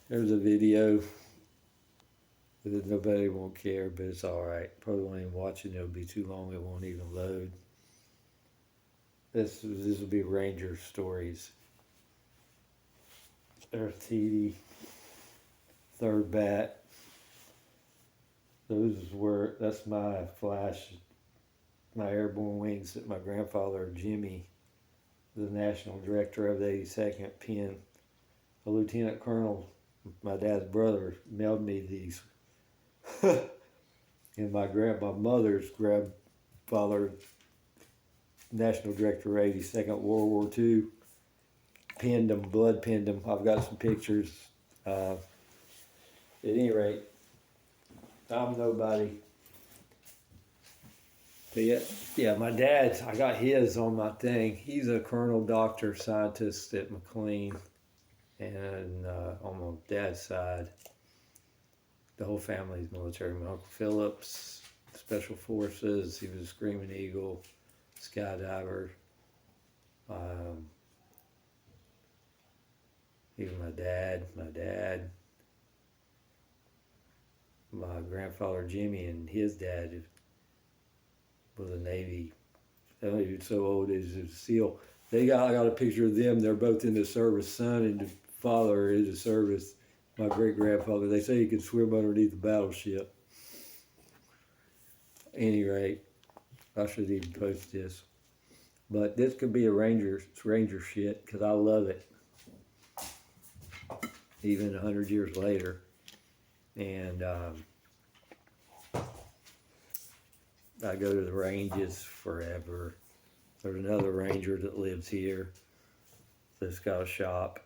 There's a video that nobody won't care, but it's all right. Probably won't even watch it. It'll be too long. It won't even load. This will be Ranger stories. There's TD, third bat. That's my flash, my airborne wings that my grandfather Jimmy, the national director of the 82nd Penn, a lieutenant colonel, my dad's brother, mailed me these. And my mother's grandfather, national director of 82nd World War II, pinned them, blood pinned them. I've got some pictures. At any rate, I'm nobody. But yeah, my dad, I got his on my thing. He's a colonel, doctor, scientist at McLean. And on my dad's side, the whole family's military. My Uncle Phillips, Special Forces, he was a Screaming Eagle, skydiver. Even my dad, my grandfather Jimmy and his dad was a Navy. He was so old as a SEAL. I got a picture of them. They're both in the service. Son and the father is in service. My great grandfather. They say he could swim underneath the battleship. At any rate, I should even post this. But this could be a Ranger shit because I love it. Even 100 years later. And I go to the ranges forever. There's another ranger that lives here that's got a shop,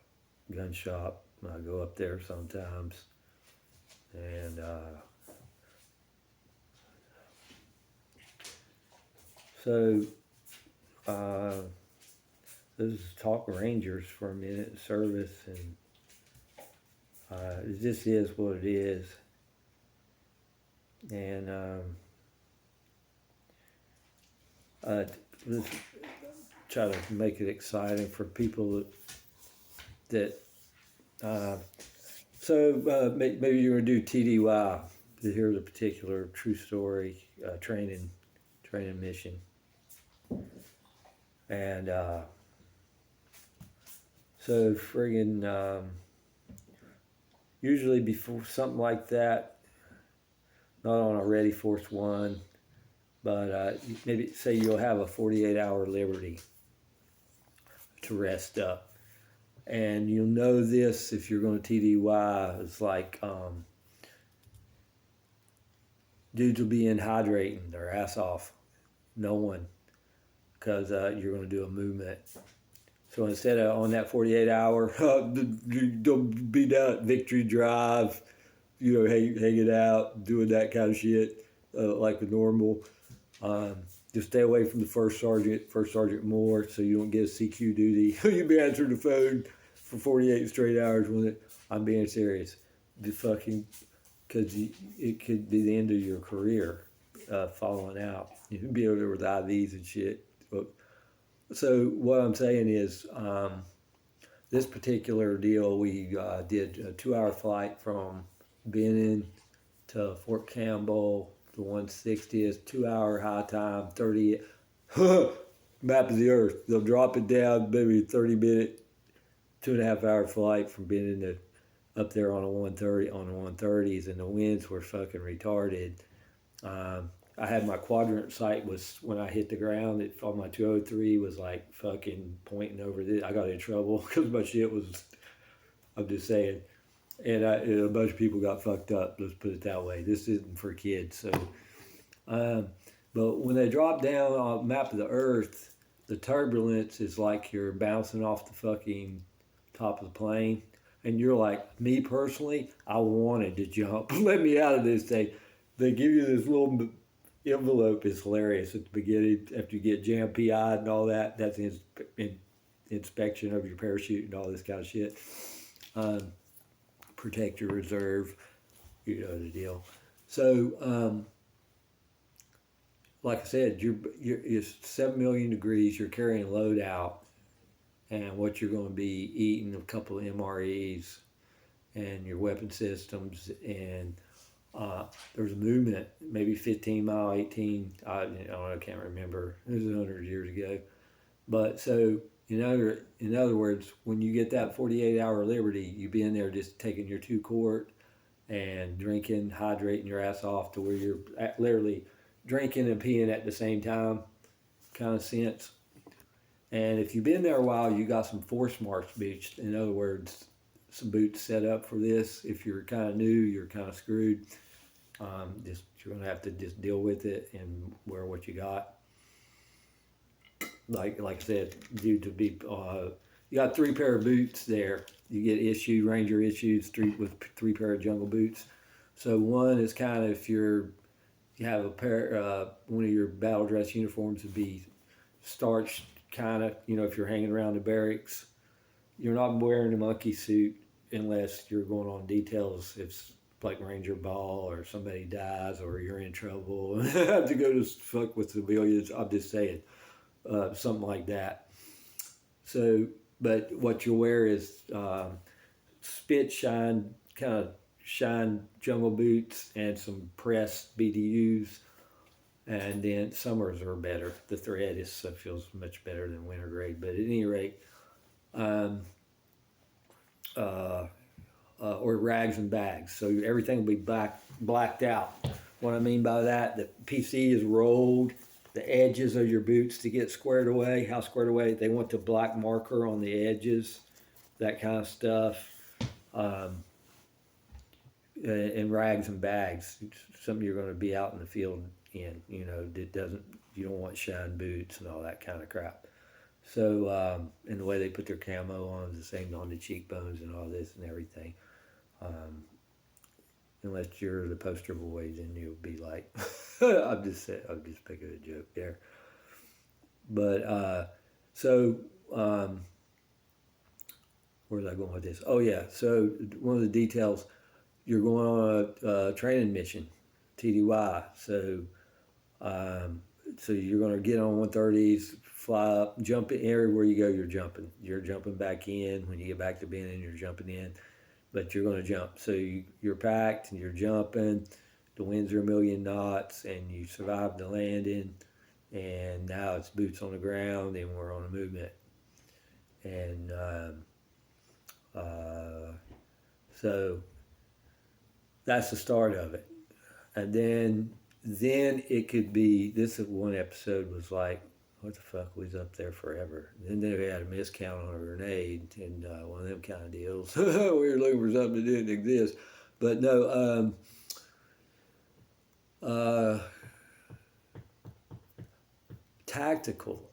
gun shop. I go up there sometimes. And so this is talk Rangers for a minute, service, and it just is what it is. And let's try to make it exciting for people that maybe you're going to do TDY to hear the particular true story training mission. And so friggin' usually before something like that, not on a Ready Force One, but maybe say you'll have a 48-hour liberty to rest up. And you'll know this if you're going to TDY. It's like dudes will be in hydrating their ass off. No one. Because you're going to do a movement. So instead of on that 48-hour, don't be down at Victory Drive, hanging out, doing that kind of shit like a normal. Just stay away from the First Sergeant Moore, so you don't get a CQ duty. You'll be answering the phone for 48 straight hours when I'm being serious. Because it could be the end of your career, falling out. You can be over there with IVs and shit. So what I'm saying is, this particular deal, we did a 2-hour flight from Benning to Fort Campbell, the 160th, 2-hour high time, 30 map of the earth. They'll drop it down, maybe 30-minute, 2.5-hour flight from Benning to up there on the 130s, and the winds were fucking retarded. I had my quadrant sight was when I hit the ground. On my 203 was like fucking pointing over this. I got in trouble because my shit was. I'm just saying, and a bunch of people got fucked up. Let's put it that way. This isn't for kids. So, but when they drop down on the map of the Earth, the turbulence is like you're bouncing off the fucking top of the plane, and you're like, me personally, I wanted to jump. Let me out of this thing. They give you this little envelope. Is hilarious at the beginning after you get jam PI'd and all that. That's inspection of your parachute and all this kind of shit. Protect your reserve, you know the deal. So, like I said, it's 7 million degrees. You're carrying load out, and what you're going to be eating a couple of MREs, and your weapon systems, and there was a movement, maybe 15 mile, 18, I can't remember. It was 100 years ago. But so, in other words, when you get that 48-hour liberty, you be in there just taking your 2 quart and drinking, hydrating your ass off to where you're literally drinking and peeing at the same time, kind of sense. And if you've been there a while, you got some force marks boots. In other words, some boots set up for this. If you're kind of new, you're kind of screwed. You're gonna have to just deal with it and wear what you got. Like I said, due to be, you got 3 pair of boots there. You get Ranger issues, with 3 pair of jungle boots. So one is kind of if you have a pair, one of your battle dress uniforms would be starched, kind of, if you're hanging around the barracks. You're not wearing a monkey suit unless you're going on details. It's like Ranger Ball or somebody dies or you're in trouble and have to go to fuck with civilians. I'm just saying, something like that. So, but what you'll wear is spit shine, kind of shine jungle boots and some pressed BDUs. And then summers are better. The thread feels much better than winter grade. But at any rate, or rags and bags. So everything will be blacked out. What I mean by that, the PC is rolled, the edges of your boots to get squared away. How squared away? They want the black marker on the edges, that kind of stuff. And rags and bags, something you're going to be out in the field in. You don't want shine boots and all that kind of crap. So, and the way they put their camo on is the same on the cheekbones and all this and everything. Unless you're the poster boy, then you'll be like, I'm just making a joke there. But, where was I going with this? Oh yeah, so one of the details, you're going on a training mission, TDY. So you're going to get on 130s, fly up, jump in everywhere you go. You're jumping. You're jumping back in. When you get back to being in, you're jumping in. But you're going to jump. So you're packed and you're jumping. The winds are 1,000,000 knots, and you survived the landing. And now it's boots on the ground, and we're on a movement. And so that's the start of it. And then it could be, this one episode was like, what the fuck, we was up there forever. Then they had a miscount on a grenade and one of them kind of deals. We were looking for something that didn't exist. But no, tactical.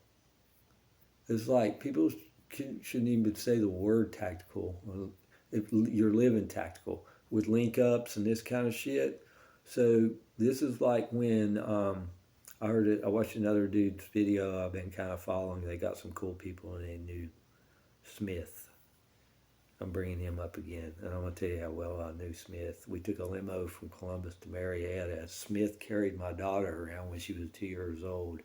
It's like people shouldn't even say the word tactical. If you're living tactical with link ups and this kind of shit. So this is like when I heard it. I watched another dude's video I've been kind of following. They got some cool people, and they knew Smith. I'm bringing him up again, and I'm going to tell you how well I knew Smith. We took a limo from Columbus to Marietta. Smith carried my daughter around when she was 2 years old.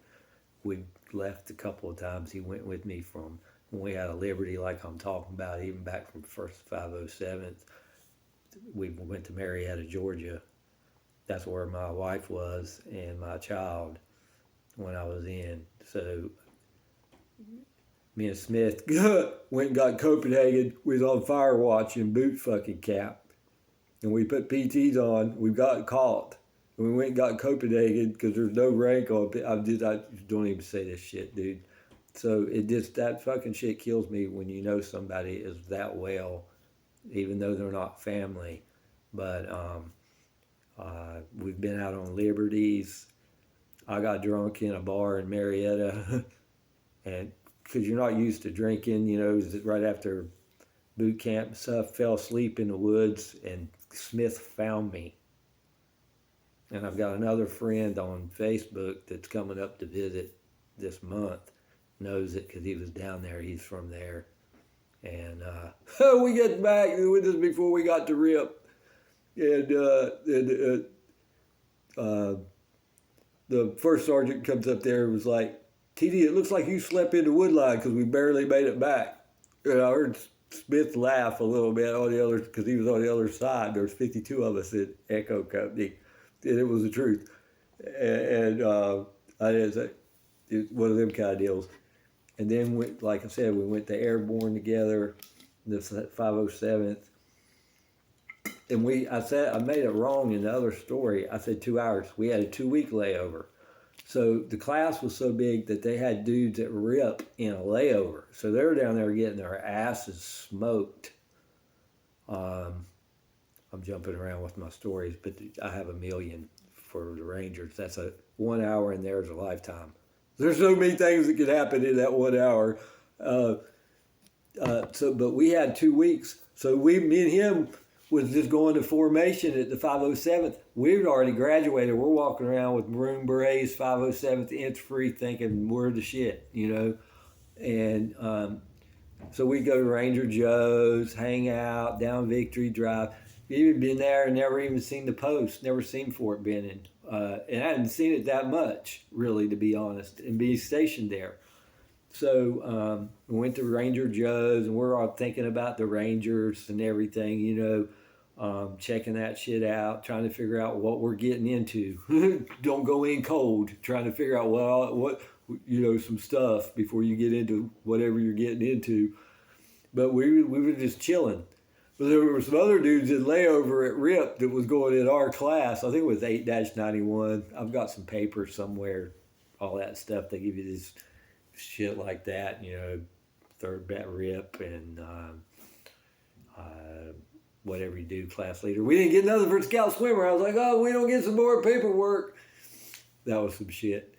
We left a couple of times. He went with me from when we had a Liberty like I'm talking about, even back from 1st 507th. We went to Marietta, Georgia. That's where my wife was and my child when I was in. So me and Smith went and got Copenhagen. We was on fire watch in boot fucking cap. And we put PTs on. We got caught. And we went and got Copenhagen because there's no rank on it. I don't even say this shit, dude. So that fucking shit kills me when you know somebody is that well, even though they're not family. But we've been out on liberties. I got drunk in a bar in Marietta, and because you're not used to drinking, right after boot camp and stuff, fell asleep in the woods, and Smith found me. And I've got another friend on Facebook that's coming up to visit this month, knows it because he was down there. He's from there. And we get back with this before we got to RIP. And the first sergeant comes up there and was like, TD, it looks like you slept in the wood line because we barely made it back. And I heard Smith laughed a little bit on the other, because he was on the other side. There was 52 of us at Echo Company, and it was the truth. And I didn't say, it was one of them kind of deals. And then, like I said, we went to Airborne together, the 507th. And I made it wrong in the other story. I said 2 hours. We had a 2-week layover. So the class was so big that they had dudes at RIP in a layover. So they were down there getting their asses smoked. I'm jumping around with my stories, but I have a million for the Rangers. That's 1 hour, and there's a lifetime. There's so many things that could happen in that 1 hour. But we had 2 weeks. So me and him was just going to formation at the 507th. We'd already graduated. We're walking around with maroon berets, 507th inch free, thinking we're the shit, And so we'd go to Ranger Joe's, hang out down Victory Drive. We'd been there and never even seen the post, never seen Fort Benning. And I hadn't seen it that much, really, to be honest, and be stationed there. So we went to Ranger Joe's, and we're all thinking about the Rangers and everything, checking that shit out, trying to figure out what we're getting into. Don't go in cold, trying to figure out what some stuff before you get into whatever you're getting into. But we were just chilling. But there were some other dudes in layover at RIP that was going in our class. I think it was 8-91. I've got some papers somewhere, all that stuff. They give you this shit like that, third bat RIP and whatever you do, class leader. We didn't get nothing for scout swimmer. I was like, oh, we don't get some more paperwork. That was some shit.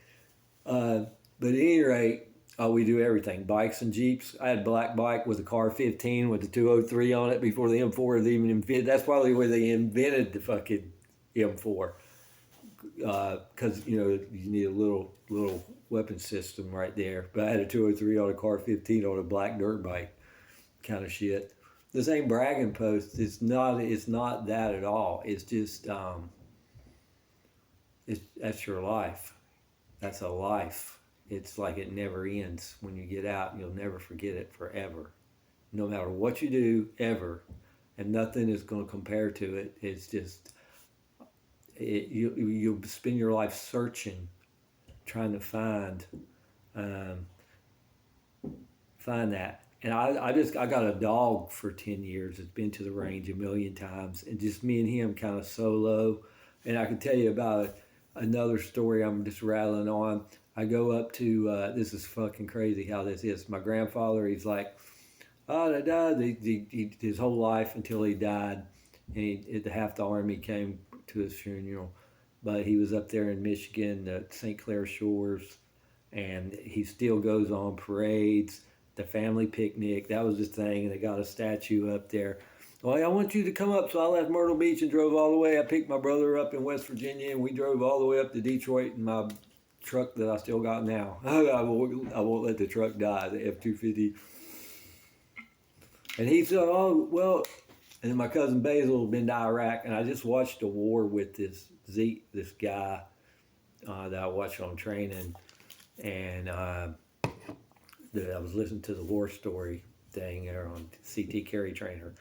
But at any rate, we do everything. Bikes and Jeeps. I had a black bike with a car 15 with the 203 on it before the M4 was even invented. That's probably where they invented the fucking M4. Because, you need a little weapon system right there. But I had a 203 on a car 15 on a black dirt bike kind of shit. This ain't bragging post. It's not that at all. It's just, that's your life. That's a life. It's like it never ends. When you get out, you'll never forget it forever. No matter what you do, ever. And nothing is going to compare to it. It's just, you'll spend your life searching, trying to find that. And I got a dog for 10 years. It's been to the range a million times. And just me and him kind of solo. And I can tell you about another story I'm just rattling on. I go up to, this is fucking crazy how this is. My grandfather, he's like, they died. His whole life until he died. And half the army came to his funeral. But he was up there in Michigan, the St. Clair Shores. And he still goes on parades. The family picnic, that was his thing, and they got a statue up there. Well, I want you to come up, so I left Myrtle Beach and drove all the way. I picked my brother up in West Virginia, and we drove all the way up to Detroit in my truck that I still got now. I won't let the truck die, the F-250. And he said, oh, well, and then my cousin Basil had been to Iraq, and I just watched a war with this guy that I watched on training, and I was listening to the war story thing there on CT Carry Trainer.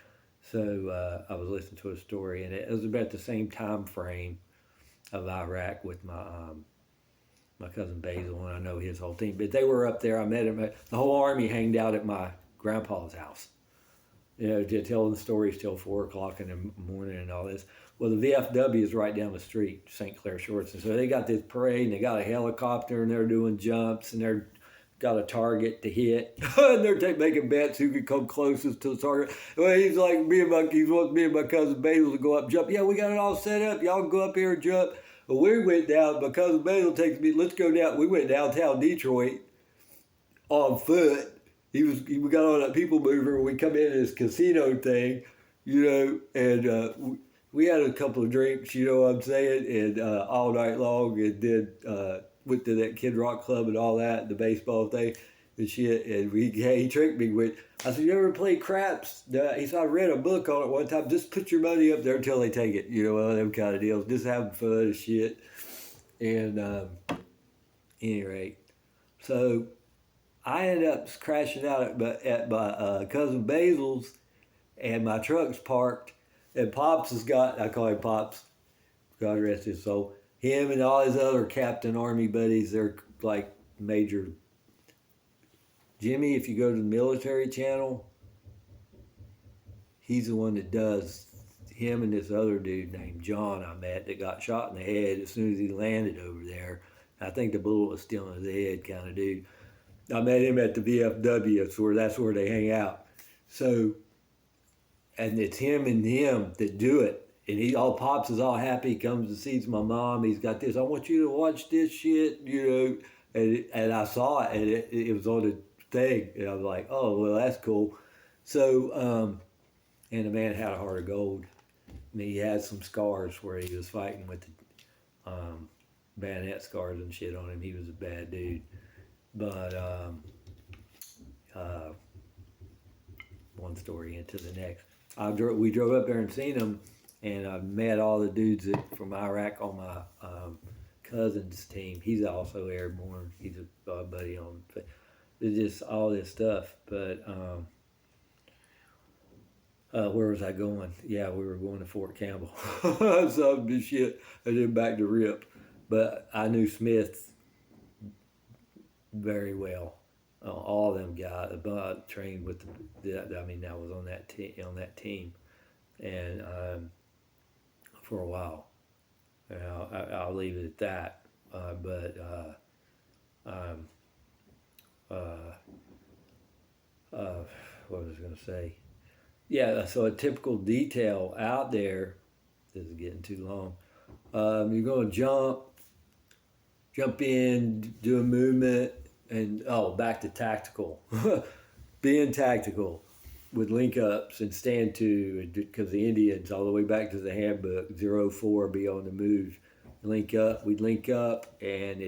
So I was listening to a story, and it was about the same time frame of Iraq with my cousin Basil, and I know his whole team. But they were up there. I met him. The whole army hanged out at my grandpa's house, telling stories till 4 o'clock in the morning and all this. Well, the VFW is right down the street, St. Clair Shores. And so they got this parade, and they got a helicopter, and they're doing jumps, and they're got a target to hit, and they're making bets who could come closest to the target. Well, he wants me and my cousin Basil to go up and jump. Yeah, we got it all set up. Y'all can go up here and jump. But we went down. My cousin Basil takes me. Let's go down. We went downtown Detroit on foot. We got on a people mover. And we come in this casino thing, and we had a couple of drinks. You know what I'm saying? And all night long, and then. Went to that Kid Rock Club and all that, the baseball thing and shit. And he tricked me with, I said, you ever play craps? He said, I read a book on it one time. Just put your money up there until they take it. One of them kind of deals. Just having fun and shit. And any rate, so I ended up crashing out at my cousin Basil's, and my truck's parked. And Pops has got, I call him Pops, God rest his soul. Him and all his other Captain Army buddies, they're like major. Jimmy, if you go to the military channel, he's the one that does. Him and this other dude named John I met that got shot in the head as soon as he landed over there. I think the bullet was still in his head, kind of dude. I met him at the VFW, so that's where they hang out. So, and it's him and him that do it. And he all Pops is all happy. He comes and sees my mom. He's got this. I want you to watch this shit, And I saw it, and it was on the thing, and I was like, oh well, that's cool. So, and the man had a heart of gold. And he had some scars where he was fighting with the bayonet scars and shit on him. He was a bad dude. But one story into the next. We drove up there and seen him, and I met all the dudes from Iraq on my cousin's team. He's also airborne. He's a buddy on. It's just all this stuff. But where was I going? Yeah, we were going to Fort Campbell. Some shit, and then back to Rip. But I knew Smith very well. All of them guys, but trained with I was on that team, and for a while. I'll leave it at that. What was I going to say? Yeah, so a typical detail out there. This is getting too long. You're going to jump in, do a movement, and back to tactical. Being tactical with link ups and stand to, because the Indians, all the way back to the handbook, 04, be on the move. Link up, we'd link up, and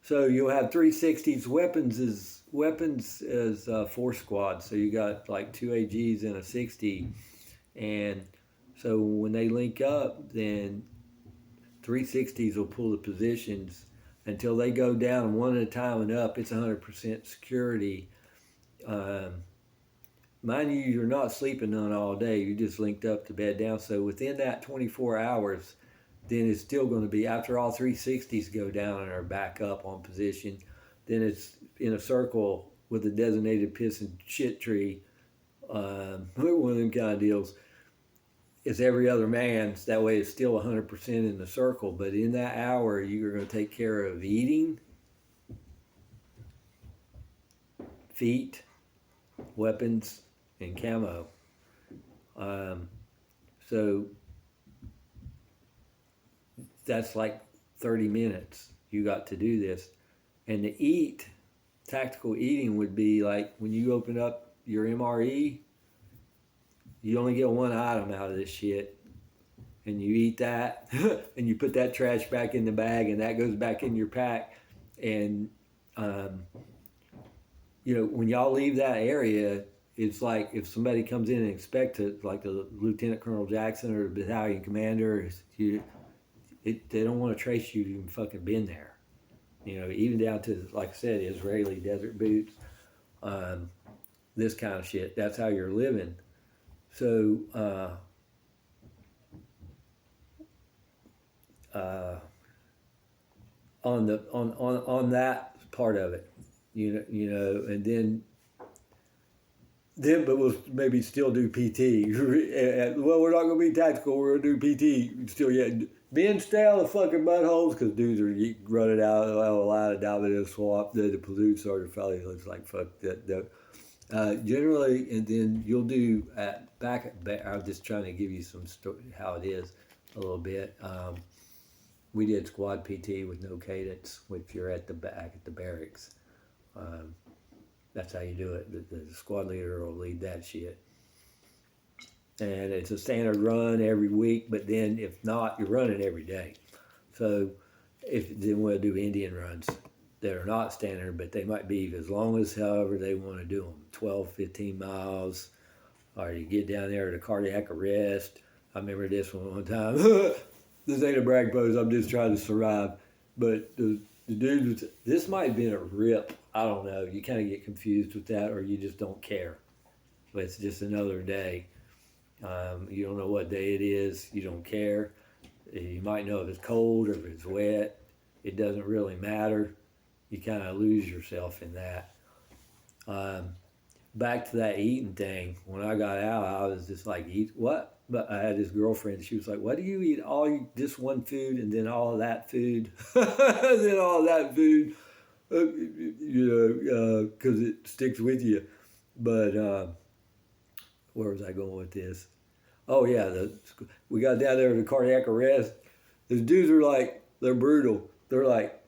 so you'll have 360s. Weapons is 4 squads, so you got like 2 AGs and a 60, and so when they link up, then 360s will pull the positions until they go down one at a time and up. It's 100% security. Mind you, you're not sleeping on all day. You just linked up to bed down. So within that 24 hours, then it's still going to be, after all 360s go down and are back up on position, then it's in a circle with a designated piss and shit tree, one of them kind of deals. It's every other man's. That way it's still 100% in the circle. But in that hour, you're going to take care of eating, feet, weapons, and camo. So that's like 30 minutes you got to do this. And to eat, tactical eating would be like when you open up your MRE, you only get one item out of this shit, and you eat that, and you put that trash back in the bag, and that goes back in your pack. And when y'all leave that area, it's like if somebody comes in and expects it, like the Lieutenant Colonel Jackson or the battalion commander, they don't want to trace you to even fucking been there. Even down to, like I said, Israeli desert boots, this kind of shit. That's how you're living. So, on that part of it, and then but we'll maybe still do PT. Well, we're not gonna be tactical. We're gonna do PT still. Yeah, Ben, stay out of the fucking buttholes, because dudes are running out of a lot of Davido swap. The platoon sergeant probably looks like fuck that. Generally, and then you'll do back. I'm just trying to give you some story how it is a little bit. We did squad PT with no cadence, which you're at the back at the barracks. That's how you do it. The squad leader will lead that shit. And it's a standard run every week, but then if not, you're running every day. So then we'll do Indian runs that are not standard, but they might be as long as however they want to do them, 12, 15 miles, or you get down there to cardiac arrest. I remember this one time. This ain't a brag post, I'm just trying to survive. But the dude, this might have been a Rip I don't know. You kind of get confused with that, or you just don't care. But it's just another day. You don't know what day it is. You don't care. You might know if it's cold or if it's wet. It doesn't really matter. You kind of lose yourself in that. Um, Back to that eating thing. When I got out, I was just like, eat what? But I had this girlfriend. She was like, "Why do you eat this one food and then all of that food, and then all of that food? Because it sticks with you." But where was I going with this? Oh yeah, we got down there to cardiac arrest. Those dudes are like, they're brutal. They're like,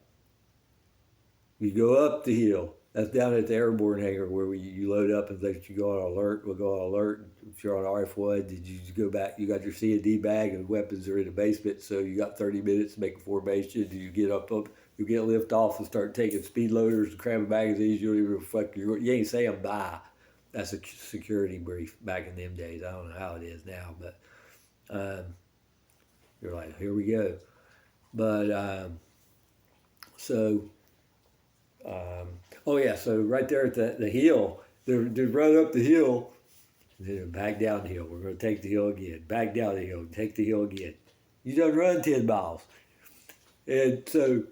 you go up the hill. That's down at the airborne hangar where you load up and let you go on alert. We'll go on alert. If you're on RF1, did you go back? You got your C&D bag and weapons are in the basement, so you got 30 minutes to make a formation. Do you get up, you get lift off and start taking speed loaders and cramming magazines? You don't even fuck. You ain't saying bye. That's a security brief back in them days. I don't know how it is now, but you're like, here we go. But so. Oh yeah, so right there at the hill, they run up the hill, and then back down the hill. We're going to take the hill again, back down the hill, take the hill again. You done run 10 miles. And so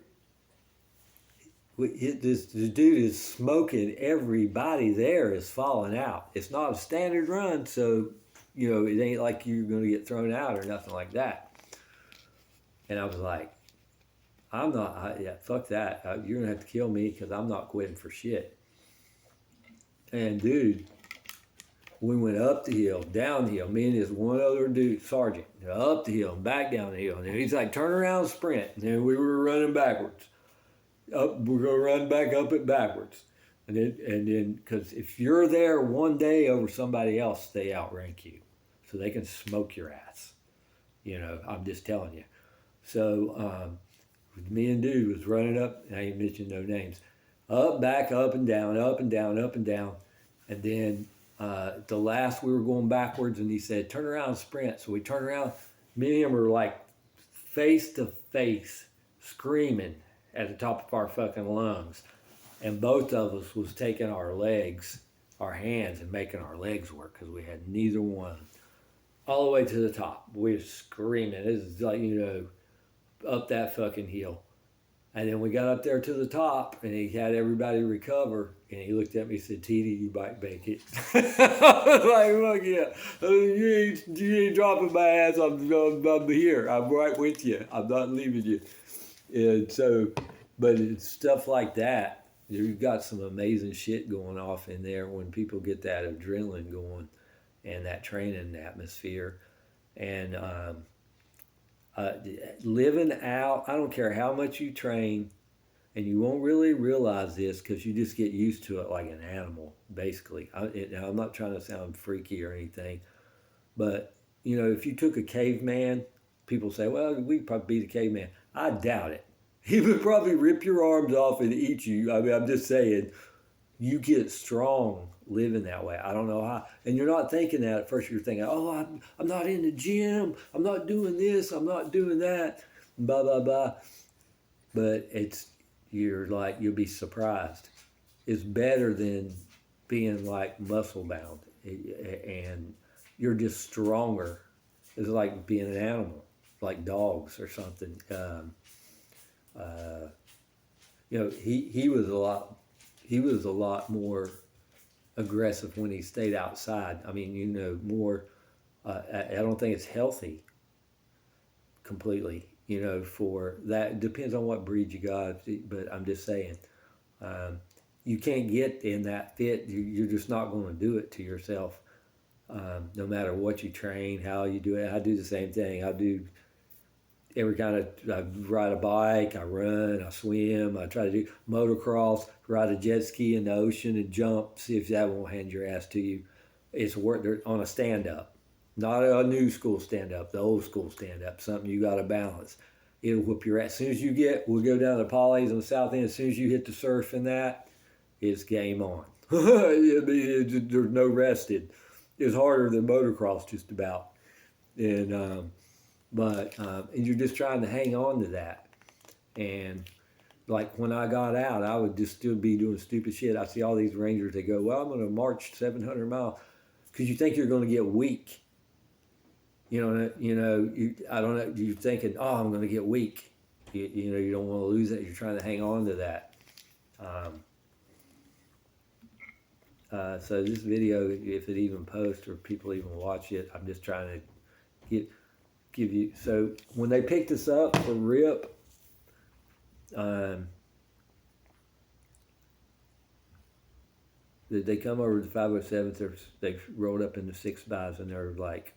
this dude is smoking. Everybody there is falling out. It's not a standard run, so, it ain't like you're going to get thrown out or nothing like that. And I was like, I'm not, fuck that. You're going to have to kill me because I'm not quitting for shit. And dude, we went up the hill, down the hill. Me and this one other dude, sergeant, up the hill and back down the hill. And he's like, turn around, sprint. And then we were running backwards. We're going to run back up it backwards. And then, because if you're there one day over somebody else, they outrank you. So they can smoke your ass. I'm just telling you. So, me and dude was running up, and I ain't mentioned no names, up, back, up and down, up and down, up and down. And then the last we were going backwards, and he said, turn around and sprint. So we turned around. Me and him were like face to face, screaming at the top of our fucking lungs. And both of us was taking our legs, our hands, and making our legs work because we had neither one. All the way to the top. We were screaming. This is like, up that fucking hill. And then we got up there to the top, and he had everybody recover, and he looked at me and said, "TD, you might make it." I was like, fuck yeah. You ain't dropping my ass. I'm here. I'm right with you. I'm not leaving you. And so, but it's stuff like that. You've got some amazing shit going off in there when people get that adrenaline going and that training atmosphere. And, living out, I don't care how much you train, and you won't really realize this because you just get used to it like an animal, basically. I'm not trying to sound freaky or anything, but, if you took a caveman, people say, well, we'd probably beat a caveman. I doubt it. He would probably rip your arms off and eat you. I mean, I'm just saying, you get strong living that way. I don't know how. And you're not thinking that at first. You're thinking, oh, I'm not in the gym. I'm not doing this. I'm not doing that. Blah, blah, blah. But you'll be surprised. It's better than being like muscle bound. And you're just stronger. It's like being an animal, like dogs or something. He was a lot more aggressive when he stayed outside. I mean, more. I don't think it's healthy completely. For that, it depends on what breed you got. But I'm just saying, you can't get in that fit. You're just not going to do it to yourself. No matter what you train, how you do it. I do the same thing. I do every kind of, I ride a bike, I run, I swim, I try to do motocross, ride a jet ski in the ocean and jump, see if that won't hand your ass to you. It's work on a stand-up, not a new school stand-up, the old school stand-up, something you got to balance. It'll whoop your ass. As soon as you we'll go down to Polly's on the south end, as soon as you hit the surf and that, it's game on. There's no resting. It's harder than motocross just about. And, and you're just trying to hang on to that. And like when I got out, I would just still be doing stupid shit. I see all these Rangers, they go, well, I'm going to march 700 miles because you think you're going to get weak. I don't know, you're thinking, oh, I'm going to get weak. You don't want to lose it. You're trying to hang on to that. So this video, if it even posts or people even watch it, I'm just trying to give you. So when they picked us up for RIP, they come over to the 507th. They rolled up in the 6-bys and they're like,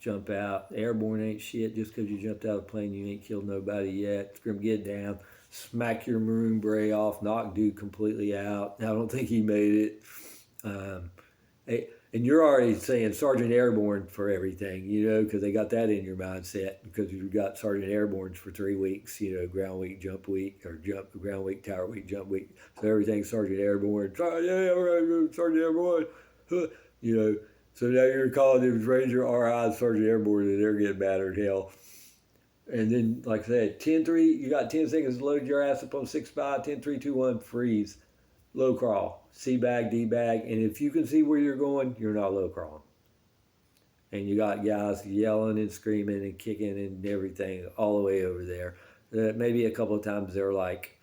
jump out. Airborne ain't shit. Just because you jumped out of a plane, you ain't killed nobody yet. Scrim, get down. Smack your Maroon Beret off. Knock dude completely out. I don't think he made it. And you're already saying Sergeant Airborne for everything, because they got that in your mindset because you've got Sergeant Airbornes for 3 weeks, ground week, jump week, or ground week, tower week, jump week. So everything's Sergeant Airborne. Yeah, all right, Sergeant Airborne. So now you're calling them Ranger RI Sergeant Airborne and they're getting battered hell. And then, like I said, 10-3, you got 10 seconds to load your ass up on 6-5, 10-3, 2-1, freeze. Low crawl, C-bag, D-bag, and if you can see where you're going, you're not low crawling. And you got guys yelling and screaming and kicking and everything all the way over there. Maybe a couple of times they're like,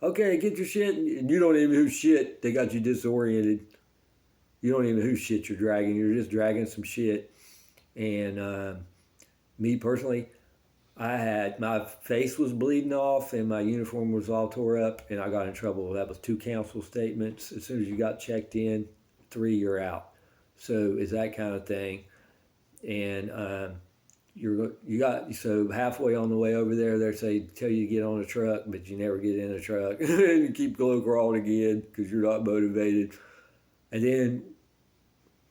okay, get your shit, and you don't even know whose shit. They got you disoriented. You don't even know whose shit you're dragging. You're just dragging some shit. And me personally, my face was bleeding off and my uniform was all tore up and I got in trouble. That was 2 council statements. As soon as you got checked in, 3, you're out. So it's that kind of thing. And so halfway on the way over there, they tell you to get on a truck, but you never get in a truck. And you keep low crawling again because you're not motivated. And then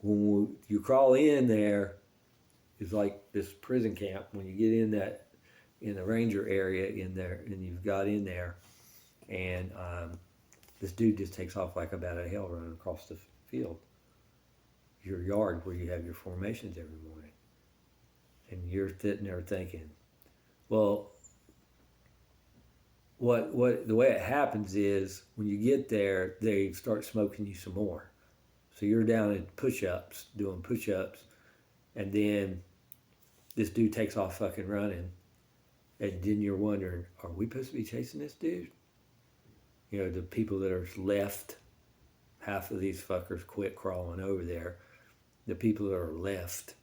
when you crawl in there, it's like this prison camp. When you get in the Ranger area in there, and you've got in there, and this dude just takes off like about a hell running across the field, your yard where you have your formations every morning. And you're sitting there thinking, well, what the way it happens is when you get there, they start smoking you some more. So you're down in push-ups, doing push-ups, and then this dude takes off fucking running. And then you're wondering, are we supposed to be chasing this dude? The people that are left, half of these fuckers quit crawling over there. The people that are left,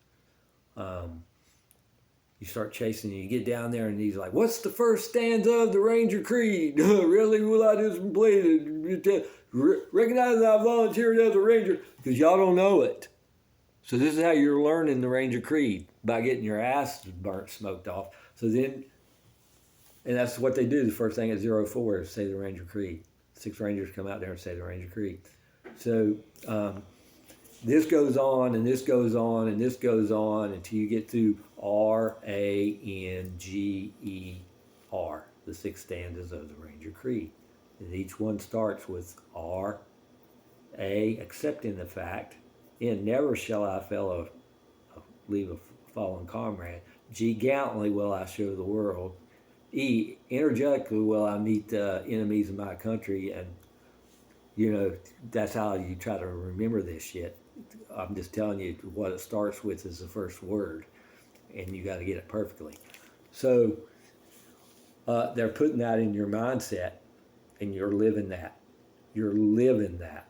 you start chasing, and you get down there, and he's like, what's the first stanza of the Ranger Creed? Really, will I just play it? Recognize that I volunteered as a Ranger, because y'all don't know it. So this is how you're learning the Ranger Creed, by getting your ass burnt, smoked off. So then, and that's what they do. The first thing at 04 is say the Ranger Creed. 6 Rangers come out there and say the Ranger Creed. So this goes on, and this goes on, and this goes on until you get to R-A-N-G-E-R, the 6 stanzas of the Ranger Creed. And each one starts with R, A, accepting the fact, N, never shall I leave a fallen comrade, G, gallantly will I show the world, E, energetically will I meet the enemies of my country. And that's how you try to remember this shit. I'm just telling you what it starts with is the first word, and you got to get it perfectly. So they're putting that in your mindset, and you're living that. You're living that.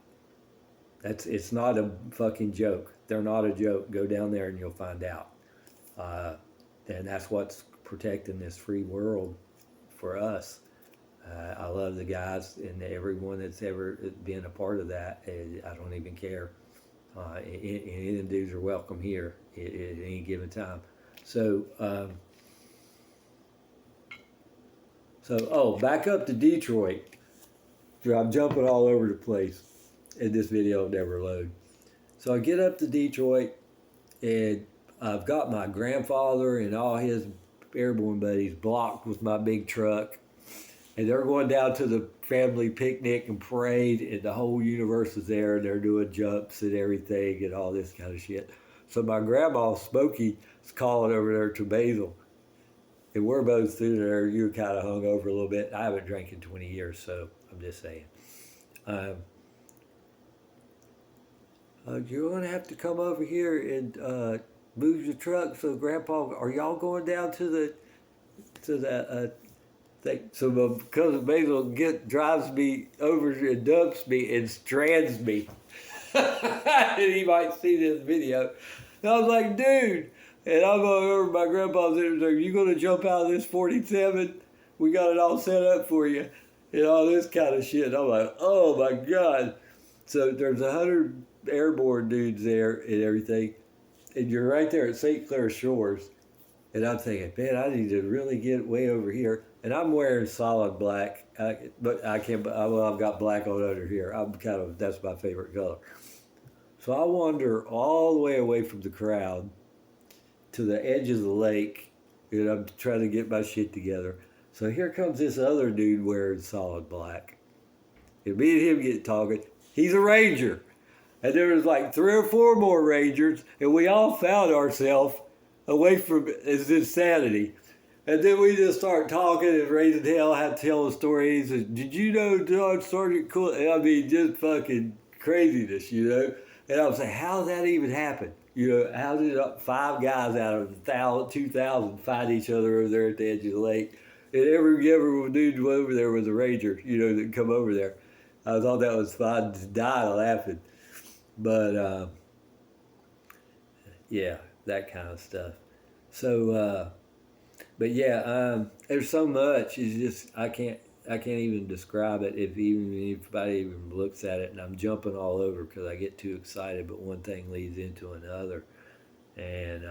It's not a fucking joke. They're not a joke. Go down there and you'll find out. And that's what's protecting this free world for us. I love the guys and everyone that's ever been a part of that. I don't even care. Any of them dudes are welcome here at any given time. So, back up to Detroit. I'm jumping all over the place, and this video will never load. So I get up to Detroit, and I've got my grandfather and all his airborne buddies blocked with my big truck, and they're going down to the family picnic and parade, and the whole universe is there, and they're doing jumps and everything and all this kind of shit. So my grandma, Smokey, is calling over there to Basil. And we're both through there. You're kind of hung over a little bit. I haven't drank in 20 years, so I'm just saying. Um, you're going to have to come over here and move your truck. So, Grandpa, are y'all going down to the thing? So, my cousin Basil drives me over and dumps me and strands me. And he might see this video. And I was like, dude. And I'm going over my grandpa's and like, you going to jump out of this 47? We got it all set up for you. And all this kind of shit. And I'm like, oh my God. So there's 100 airborne dudes there and everything. And you're right there at St. Clair Shores. And I'm thinking, man, I need to really get way over here. And I'm wearing solid black, but I can't. Well, I've got black on under here. That's my favorite color. So I wander all the way away from the crowd to the edge of the lake, and I'm trying to get my shit together. So here comes this other dude wearing solid black. And me and him get talking. He's a ranger. And there was like 3 or 4 more rangers, and we all found ourselves away from his insanity. And then we just start talking and raising hell, had to tell the stories. And did you know John Sergeant Cool? I mean, just fucking craziness, you know? And I was like, how did that even happen? You know, how did 5 guys out of 2,000 fight each other over there at the edge of the lake? And every dude over there was a ranger, you know, that come over there. I thought that was fun. I just died laughing. But, yeah, that kind of stuff. So, but yeah, there's so much. It's just I can't even describe it. If anybody even looks at it, and I'm jumping all over because I get too excited. But one thing leads into another, and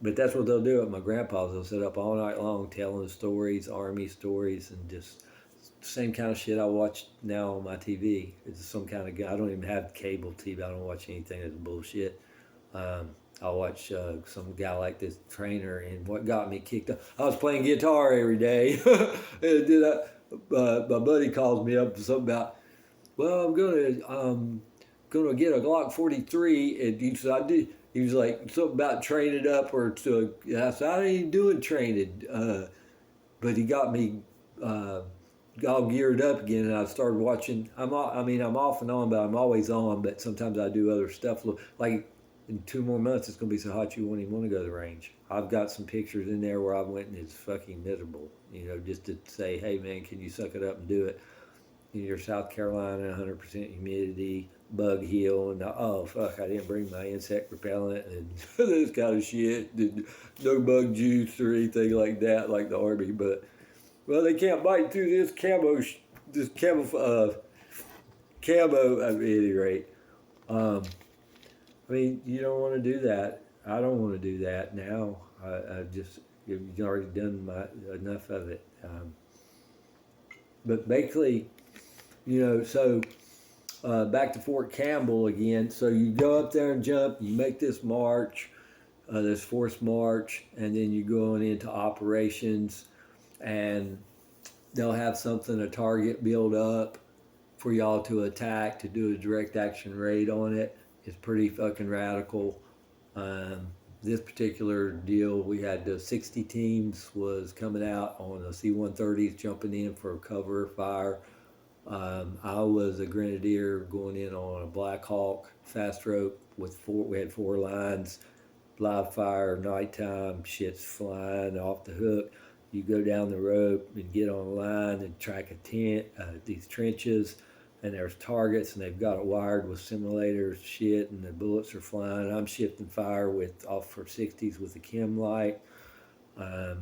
but that's what they'll do at my grandpa's. They'll sit up all night long telling stories, army stories, and just the same kind of shit I watch now on my TV. It's some kind of I don't even have cable TV. I don't watch anything that's bullshit. I'll watch some guy like this trainer, and what got me kicked up, I was playing guitar every day. And then my buddy calls me up for something about, well, I'm gonna get a Glock 43, and he said he was like something about training up or to. I said I ain't doing training, but he got me all geared up again, and I started watching. I'm off and on, but I'm always on. But sometimes I do other stuff like. In 2 more months, it's going to be so hot you won't even want to go to the range. I've got some pictures in there where I went and it's fucking miserable, you know, just to say, hey, man, can you suck it up and do it? You're South Carolina, 100% humidity, bug heal, and oh, fuck, I didn't bring my insect repellent and this kind of shit. No bug juice or anything like that, like the Army. But, well, they can't bite through this camo at any rate. I mean, you don't want to do that. I don't want to do that now. You've already done enough of it. But basically, you know, so back to Fort Campbell again. So you go up there and jump, you make this march, this forced march, and then you go on into operations, and they'll have a target build up for y'all to attack, to do a direct action raid on it. It's pretty fucking radical. This particular deal, we had 60 teams was coming out on the C-130s, jumping in for cover fire. I was a grenadier going in on a Black Hawk fast rope with we had 4 lines, live fire, nighttime, shit's flying off the hook. You go down the rope and get on a line and track a tent, these trenches. And there's targets, and they've got it wired with simulators, shit, and the bullets are flying. I'm shifting fire off for 60s with the chem light. I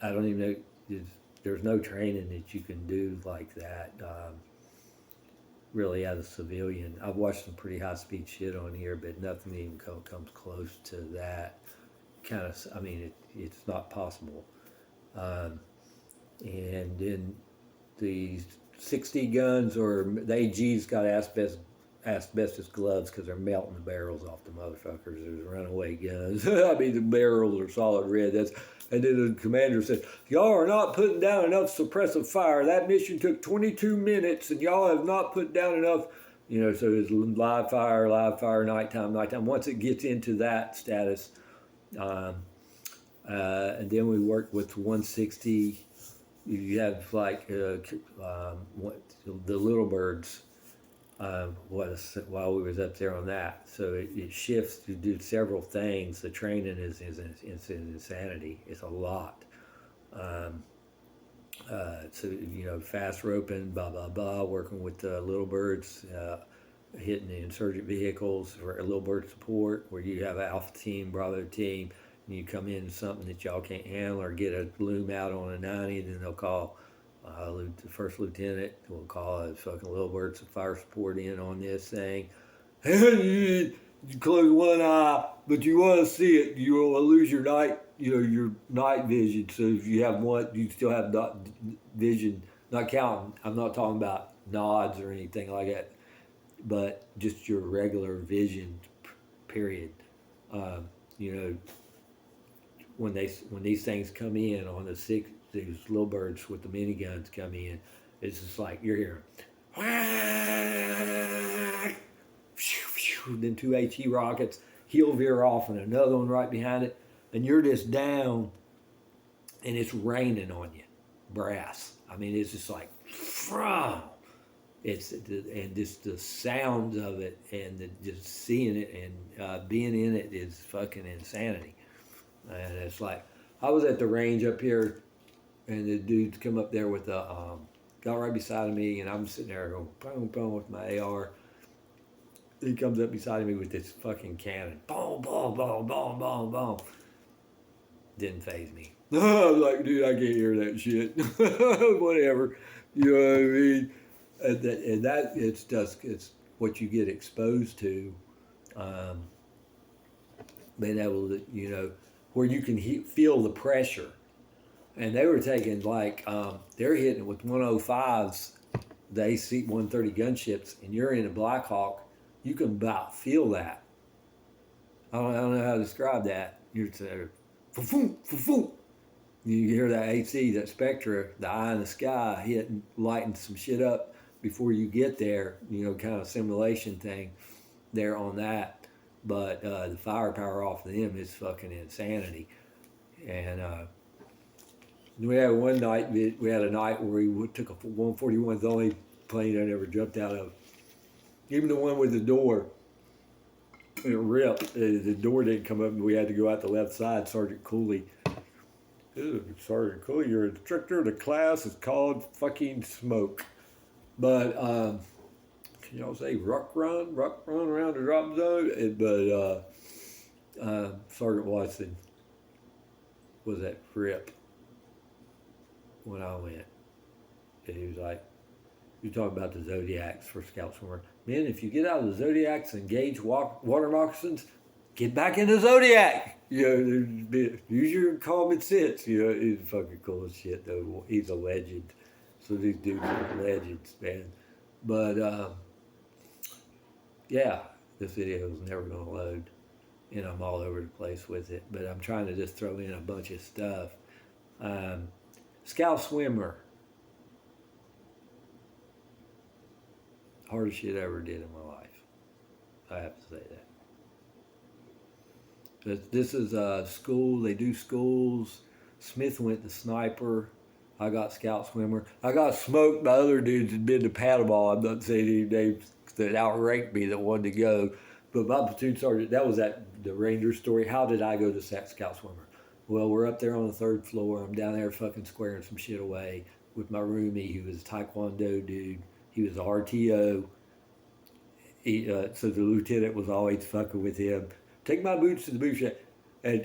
don't even know, there's no training that you can do like that, really as a civilian. I've watched some pretty high-speed shit on here, but nothing even comes close to that kind of, I mean, it's not possible. And then these 60 guns, or the AG's got asbestos gloves because they're melting the barrels off the motherfuckers. There's runaway guns. I mean, the barrels are solid red. And then the commander said, y'all are not putting down enough suppressive fire. That mission took 22 minutes, and y'all have not put down enough. You know, so it's live fire, nighttime. Once it gets into that status, And then we worked with 160. You have like the Little Birds was while we was up there on that. So it shifts to do several things. The training is insanity. It's a lot. Um, so fast roping, blah blah blah, working with the Little Birds, hitting the insurgent vehicles for a Little Bird support, where you have an Alpha team, Bravo team, and you come in something that y'all can't handle, or get a loom out on a 90, then they'll call the first lieutenant will call a fucking Little Bird fire support in on this thing. You close one eye, but you want to see it. You will lose your night, your night vision. So if you have one, you still have vision. Not counting. I'm not talking about nods or anything like that, but just your regular vision. Period. You know, when these things come in on these Little Birds with the miniguns come in, it's just like you're hearing. Then two HE rockets, he'll veer off and another one right behind it, and you're just down, and it's raining on you, brass. I mean, it's just like, and just the sounds of it, and just seeing it and being in it is fucking insanity. And it's like, I was at the range up here, and the dudes come up there with the got right beside of me, and I'm sitting there going boom boom with my AR. He comes up beside me with this fucking cannon. Boom, boom, boom, boom, boom, boom. Didn't faze me. I was like, dude, I can't hear that shit. Whatever. You know what I mean? And that it's what you get exposed to. Being able to, where you can feel the pressure. And they were taking they're hitting it with 105s, the AC-130 gunships, and you're in a Black Hawk. You can about feel that. I don't know how to describe that. You're there, you hear that AC, that Spectra, the eye in the sky, hitting, lighting some shit up before you get there. Kind of simulation thing there on that. But the firepower off of them is fucking insanity. And we had one night. We had a night where we took a 141. The only plane I ever jumped out of. Even the one with the door, it ripped. The door didn't come up, and we had to go out the left side. Sergeant Cooley. Sergeant Cooley, your instructor. The class is called fucking smoke. But can y'all say ruck run around the drop zone? But Sergeant Watson was at rip when I went. And he was like, "You're talking about the Zodiacs for Scout Swimmer. Man, if you get out of the Zodiacs and engage water moccasins, get back in the Zodiac. Use your common sense. He's fucking cool as shit, though. He's a legend. So these dudes are legends, man. But, yeah, this video is never going to load. And I'm all over the place with it. But I'm trying to just throw in a bunch of stuff. Scout Swimmer. Hardest shit I ever did in my life. I have to say that. But this is a school. They do schools. Smith went to sniper. I got Scout Swimmer. I got smoked by other dudes that been to paddleball. I'm not saying any names that outranked me that wanted to go. But my platoon sergeant, that was the Ranger story. How did I go to Scout Swimmer? Well, we're up there on the 3rd floor. I'm down there fucking squaring some shit away with my roomie, who was a Taekwondo dude. He was a RTO. So the lieutenant was always fucking with him. Take my boots to the boot shed. And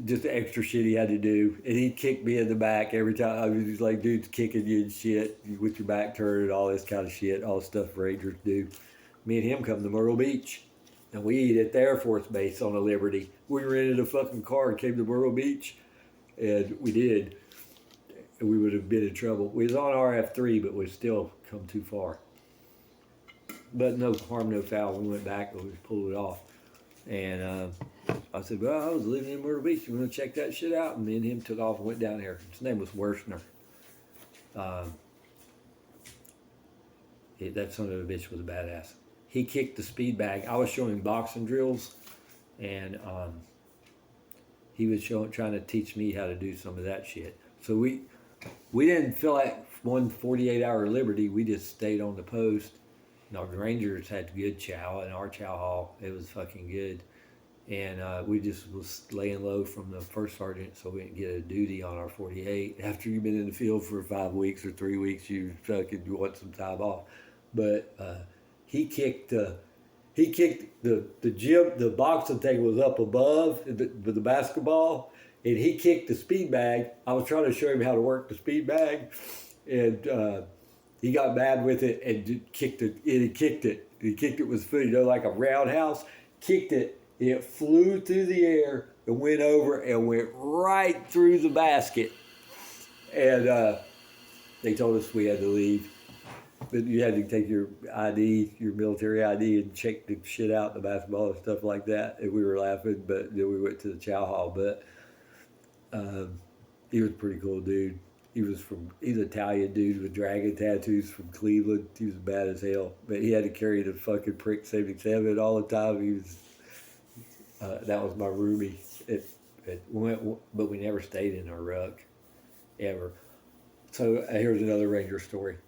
just the extra shit he had to do. And he'd kick me in the back every time. I was just like, dude's kicking you and shit with your back turned and all this kind of shit. All the stuff Rangers do. Me and him come to Myrtle Beach. And we eat at the Air Force Base on the Liberty. We rented a fucking car and came to Myrtle Beach. And we did. And we would have been in trouble. We was on RF3, but we still come too far. But no harm, no foul. We went back and we pulled it off. And I said, well, I was living in Myrtle Beach. You want to check that shit out? And me and him took off and went down there. His name was Wershner. That son of a bitch was a badass. He kicked the speed bag. I was showing boxing drills. And he was trying to teach me how to do some of that shit. So we didn't feel like one 48-hour liberty. We just stayed on the post. And our Rangers had good chow in our chow hall. It was fucking good. And we just was laying low from the first sergeant, so we didn't get a duty on our 48. After you've been in the field for 5 weeks or 3 weeks, you fucking want some time off. But he kicked the gym, the boxing thing was up above the basketball, and he kicked the speed bag. I was trying to show him how to work the speed bag, and he got mad with it and kicked it. And he kicked it. He kicked it with his foot, like a roundhouse. Kicked it. It flew through the air and went over and went right through the basket. And they told us we had to leave. But you had to take your ID, your military ID, and check the shit out, the basketball and stuff like that. And we were laughing, but then we went to the chow hall. But he was a pretty cool dude. He's an Italian dude with dragon tattoos from Cleveland. He was bad as hell. But he had to carry the fucking prick 77 all the time. He was... that was my roomie. But we never stayed in our ruck, ever. So here's another Ranger story.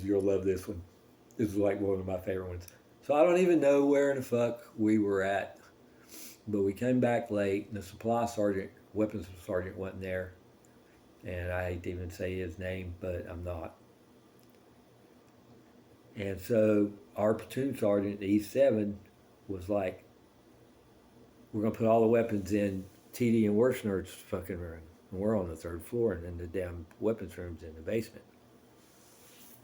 You'll love this one. This is like one of my favorite ones. So I don't even know where in the fuck we were at, but we came back late, and the supply sergeant, weapons sergeant, wasn't there. And I hate to even say his name, but I'm not. And so our platoon sergeant, the E7, was like, we're going to put all the weapons in TD and Wershner's fucking room. And we're on the 3rd floor, and then the damn weapons room's in the basement.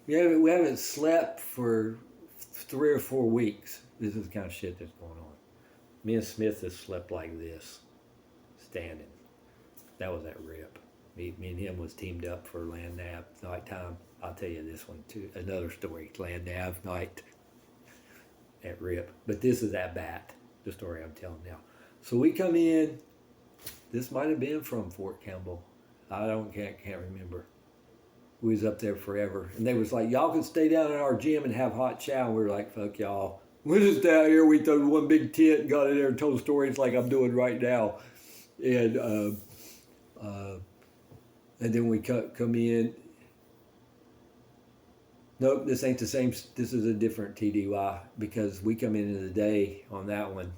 We haven't slept for 3 or 4 weeks. This is the kind of shit that's going on. Me and Smith have slept like this, standing. That was at RIP. Me and him was teamed up for land nav nighttime. I'll tell you this one too. Another story, land nav night at RIP. But this is at BAT, the story I'm telling now. So we come in. This might have been from Fort Campbell. I can't remember. We was up there forever. And they was like, y'all can stay down in our gym and have hot chow. And we were like, fuck y'all. We're just down here. We threw one big tent and got in there and told stories like I'm doing right now. And then we come in. Nope, this ain't the same. This is a different TDY because we come in the day on that one.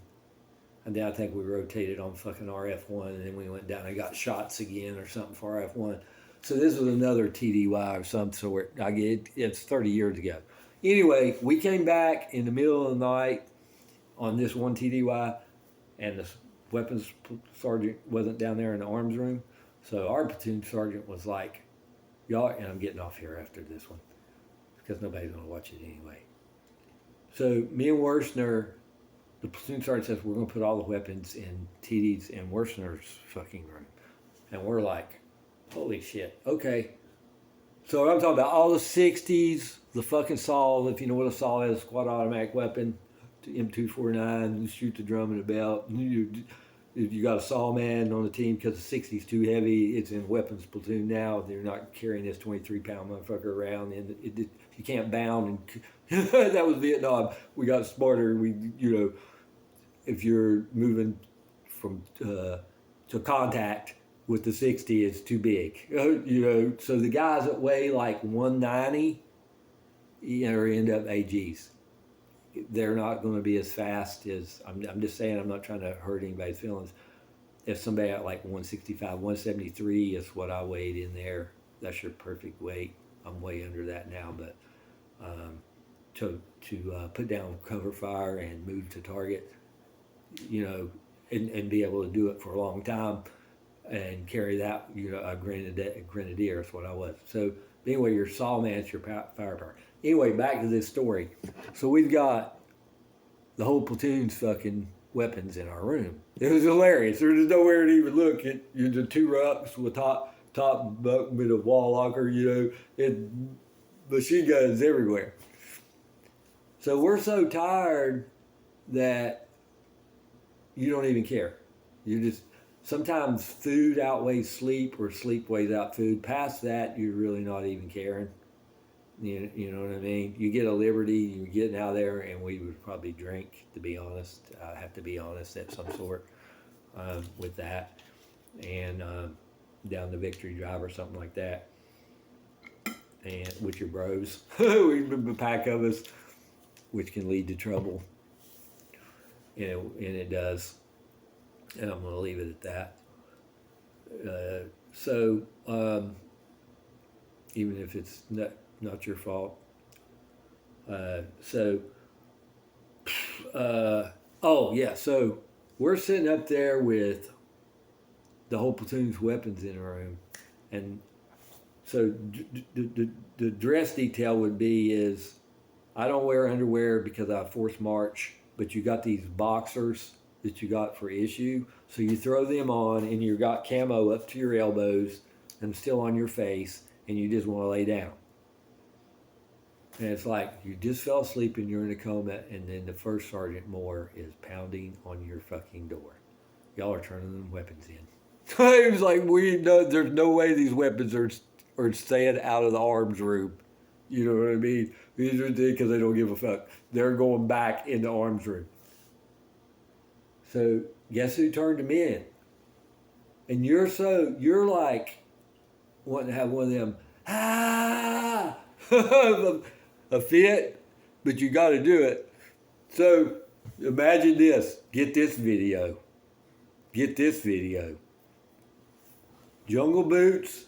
And then I think we rotated on fucking RF1, and then we went down and got shots again or something for RF1. So this was another TDY of some sort. It's 30 years ago. Anyway, we came back in the middle of the night on this one TDY, and the weapons sergeant wasn't down there in the arms room. So our platoon sergeant was like, y'all, and I'm getting off here after this one because nobody's going to watch it anyway. So me and Wershner, the platoon sergeant says, we're going to put all the weapons in TD's and Wershner's fucking room. And we're like, holy shit, okay. So I'm talking about all the 60s, the fucking SAW, if you know what a SAW is, squad automatic weapon, M249, you shoot the drum and the belt. You got a SAW man on the team because the 60's too heavy. It's in weapons platoon now. They're not carrying this 23-pound motherfucker around. And you can't bound. And that was Vietnam. We got smarter. If you're moving from to contact with the 60, it's too big. So the guys that weigh like 190, end up AGs. They're not going to be as fast as, I'm just saying, I'm not trying to hurt anybody's feelings. If somebody at like 165, 173 is what I weighed in there, that's your perfect weight. I'm way under that now, but to put down cover fire and move to target, and be able to do it for a long time and carry that, a grenadier is what I was. So anyway, your SAW man's your firepower. Anyway, back to this story. So we've got the whole platoon's fucking weapons in our room. It was hilarious. There was nowhere to even look. The 2 rucks with top bunk with a wall locker, and machine guns everywhere. So we're so tired that you don't even care. Sometimes food outweighs sleep or sleep weighs out food. Past that, you're really not even caring. You know what I mean? You get a liberty, you're getting out there, and we would probably drink, to be honest. I have to be honest at some sort with that. and down the Victory Drive or something like that, and with your bros, a pack of us, which can lead to trouble, and it does. And I'm going to leave it at that. So even if it's not your fault. Oh yeah, so we're sitting up there with the whole platoon's weapons in our room, and so the dress detail would be is I don't wear underwear because I force march, but you got these boxers that you got for issue, so you throw them on and you got camo up to your elbows and still on your face, and you just want to lay down. And it's like you just fell asleep and you're in a coma, and then the first Sergeant Moore is pounding on your fucking door. Y'all are turning them weapons in. It was like there's no way these weapons are staying out of the arms room. You know what I mean? These are because they don't give a fuck. They're going back in the arms room. So guess who turned them in? And you're like wanting to have one of them a fit, but you got to do it. So imagine this. Get this video. Jungle boots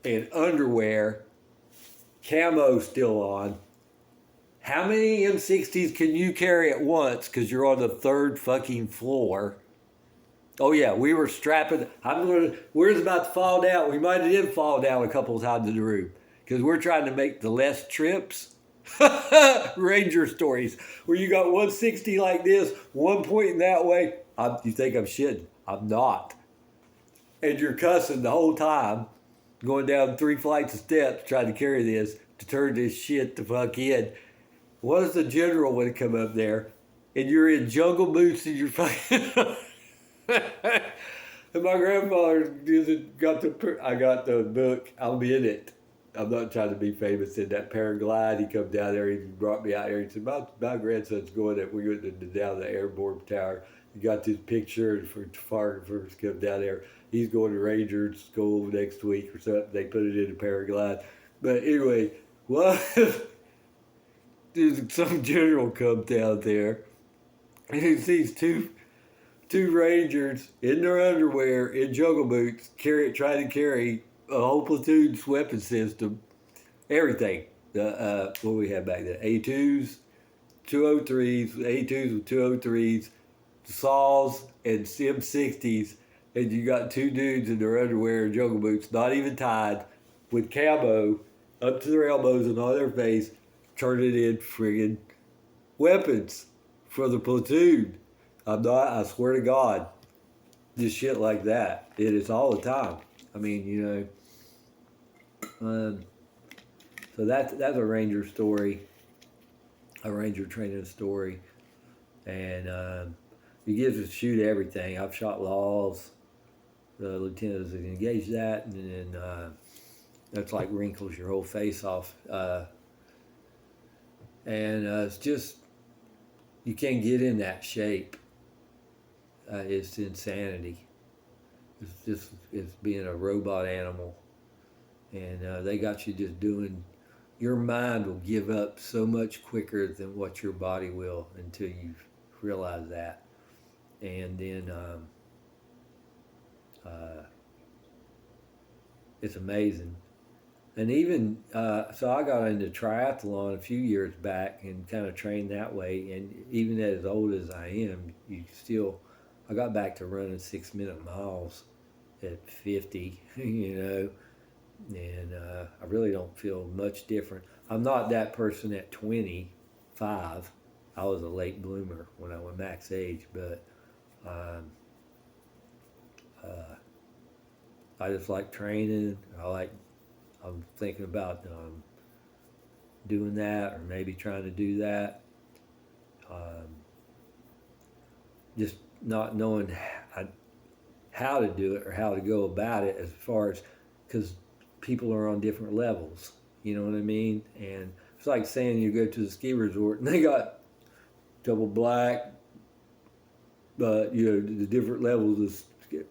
and underwear, camo still on. How many M60s can you carry at once because you're on the third fucking floor? Oh yeah, we were strapping. We're about to fall down. We might have did fall down a couple of times in the room because we're trying to make the less trips. Ranger stories where you got 160 like this, one pointing that way. You think I'm shitting? I'm not. And you're cussing the whole time, going down 3 flights of steps trying to carry this to turn this shit the fuck in. What if the general would have come up there and you're in jungle boots and you're fucking. And my grandfather I got the book. I'm in it. I'm not trying to be famous in that paraglide. He come down there. He brought me out here. He said, my grandson's going up. We went down the airborne tower. He got this picture for first come down there. He's going to Ranger school next week or something. They put it in the paraglide. But anyway, what if some general come down there and he sees two Rangers in their underwear, in jungle boots, trying to carry a whole platoon's weapon system, everything. What we had back then, A2s, 203s, A2s with 203s, saws, and M60s, and you got two dudes in their underwear and jungle boots, not even tied, with camo up to their elbows and on their face, turning in friggin' weapons for the platoon. I swear to God, just shit like that. It is all the time. I mean, so that's a Ranger story, a Ranger training story, and you get to shoot everything. I've shot laws. The lieutenants engaged that, and then that's like wrinkles your whole face off, and it's just you can't get in that shape. It's insanity. It's being a robot animal, and they got you just doing. Your mind will give up so much quicker than what your body will until you realize that, and then it's amazing. And even so, I got into triathlon a few years back and kind of trained that way. And even as old as I am, I got back to running 6-minute miles at 50, and I really don't feel much different. I'm not that person at 25. I was a late bloomer when I went max age, but I just like training. I'm thinking about doing that, or maybe trying to do that. Just not knowing how to do it or how to go about it, as far as, because people are on different levels. You know what I mean? And it's like saying you go to the ski resort and they got double black, but the different levels of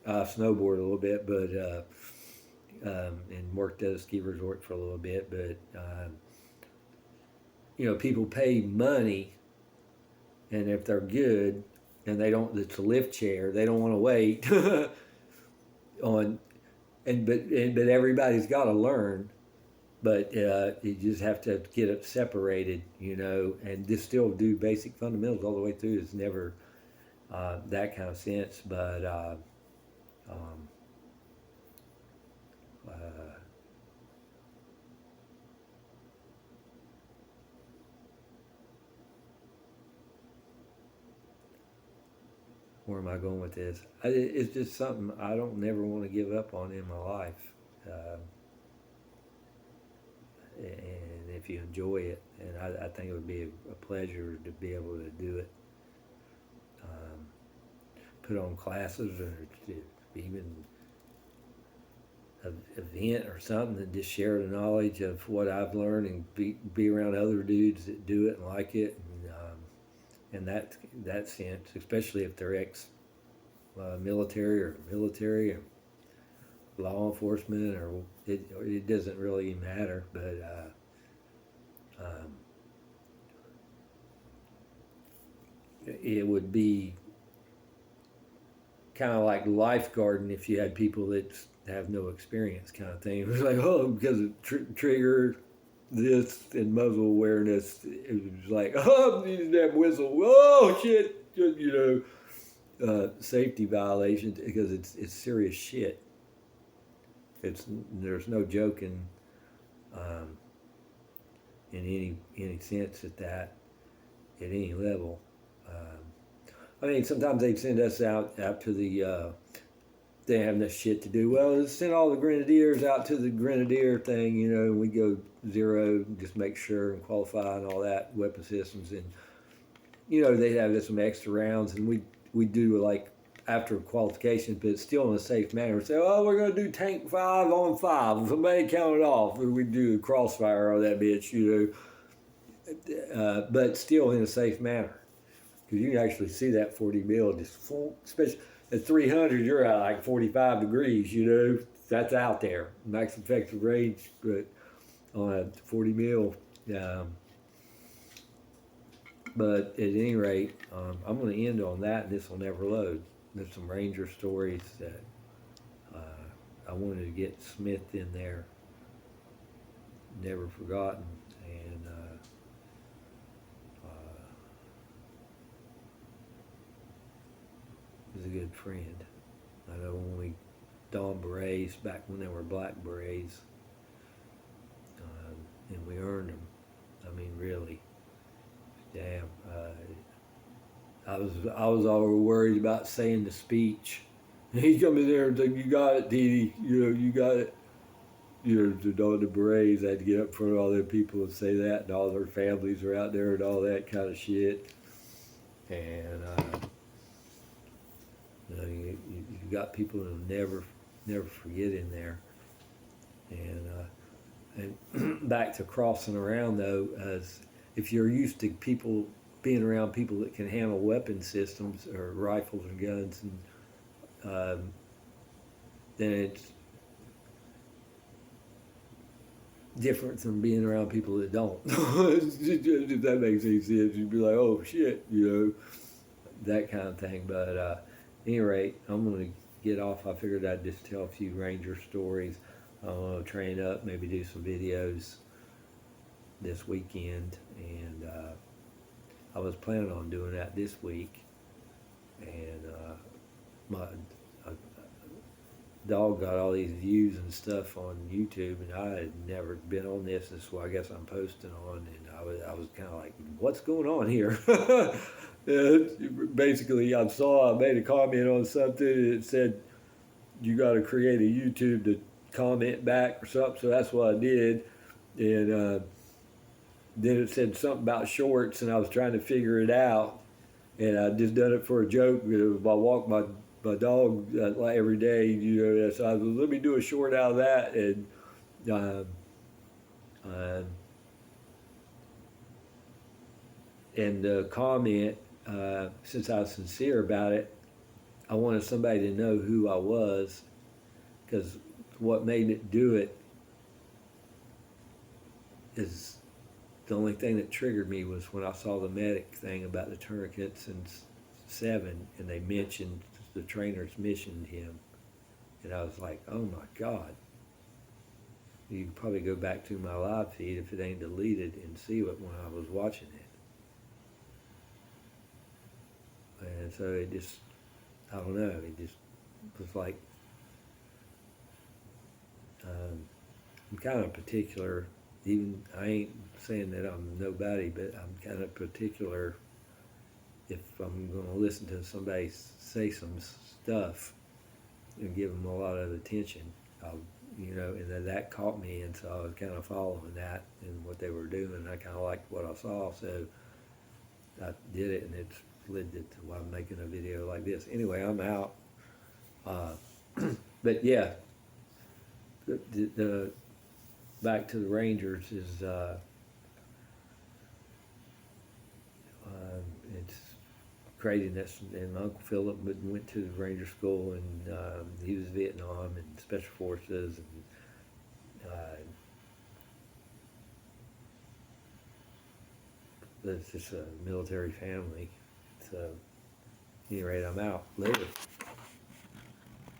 I snowboard a little bit, but and worked at a ski resort for a little bit. But people pay money, and if they're good, and they don't, it's a lift chair. They don't want to wait on, but everybody's got to learn. But you just have to get it separated, and just still do basic fundamentals all the way through. It's never that kind of sense, but um, uh, where am I going with this? It's just something I don't never want to give up on in my life. Uh, and if you enjoy it, and I think it would be a pleasure to be able to do it, put on classes or even an event or something, and just share the knowledge of what I've learned and be around other dudes that do it and like it, and in that sense, especially if they're ex military or law enforcement, or it doesn't really matter, but it would be kind of like lifeguarding if you had people that have no experience, kind of thing. It was like, oh, because of trigger this and muzzle awareness, it was like, oh, need that whistle, oh shit, safety violations, because it's serious shit. There's no joking um, in any sense at any level. I mean, sometimes they'd send us out to the. They have enough shit to do. Well, let's send all the grenadiers out to the grenadier thing, and we go zero, just make sure and qualify and all that, weapon systems, and they'd have some extra rounds, and we do like after qualification, but still in a safe manner. Say, oh, we're gonna do tank 5 on 5. Somebody count it off. We do crossfire on that bitch, but still in a safe manner, because you can actually see that 40 mil just especially at 300, you're at like 45 degrees, that's out there, max effective range, but on a 40 mil. But at any rate, I'm going to end on that, and this will never load. There's some Ranger stories that I wanted to get Smith in there, never forgotten, and was a good friend. I know when we donned berets back when they were black berets, and we earned them. I mean, really, damn. I was all worried about saying the speech. He come in there and said, "You got it, Dee Dee. You got it." The berets, I had to get up in front of all their people and say that, and all their families are out there and all that kind of shit. And you got people who never forget in there. And back to crossing around though, as if you're used to people being around people that can handle weapon systems or rifles or guns, and then it's different from being around people that don't. If that makes any sense, you'd be like, oh shit, that kind of thing. But at any rate, I'm going to get off. I figured I'd just tell a few Ranger stories. I'm going to train up, maybe do some videos this weekend, and I was planning on doing that this week. And my dog got all these views and stuff on YouTube, and I had never been on this. This is what I guess I'm posting on, and I was kind of like, what's going on here? Basically, I made a comment on something, and it said, you got to create a YouTube to comment back or something, so that's what I did. And then it said something about shorts, and I was trying to figure it out, and I just done it for a joke. I walk my dog every day, so I was, let me do a short out of that, and the comment, since I was sincere about it, I wanted somebody to know who I was, because what made it do it is the only thing that triggered me was when I saw the medic thing about the tourniquets and 7, and they mentioned the trainers mentioned him, and I was like, oh my God. You can probably go back to my live feed if it ain't deleted and see what when I was watching it. And so it just, I don't know, it just was like, I'm kind of particular. Even I ain't saying that I'm nobody, but I'm kind of particular. If I'm going to listen to somebody say some stuff and give them a lot of attention, I'll, and that caught me, and so I was kind of following that and what they were doing. I kind of liked what I saw, so I did it, and it's led to why I'm making a video like this. Anyway, I'm out. But yeah, the back to the Rangers is it's craziness. And my Uncle Philip went to the Ranger School, and he was Vietnam and Special Forces, and it's just a military family. So, at any rate, I'm out later.